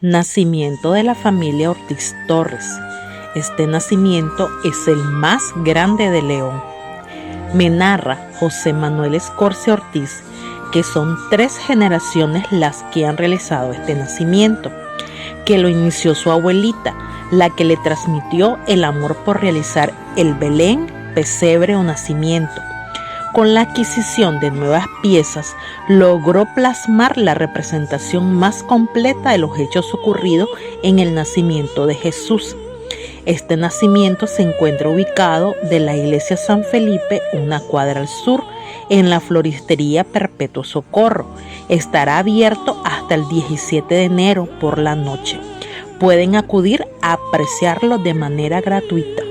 Nacimiento de la familia Ortiz Torres. Este nacimiento es el más grande de León. Me narra José Manuel Escorcia Ortiz que son 3 generaciones las que han realizado este nacimiento, que lo inició su abuelita, la que le transmitió el amor por realizar el Belén, pesebre o nacimiento. Con la adquisición de nuevas piezas, logró plasmar la representación más completa de los hechos ocurridos en el nacimiento de Jesús. Este nacimiento se encuentra ubicado de la iglesia San Felipe, una cuadra al sur, en la floristería Perpetuo Socorro. Estará abierto hasta el 17 de enero por la noche. Pueden acudir a apreciarlo de manera gratuita.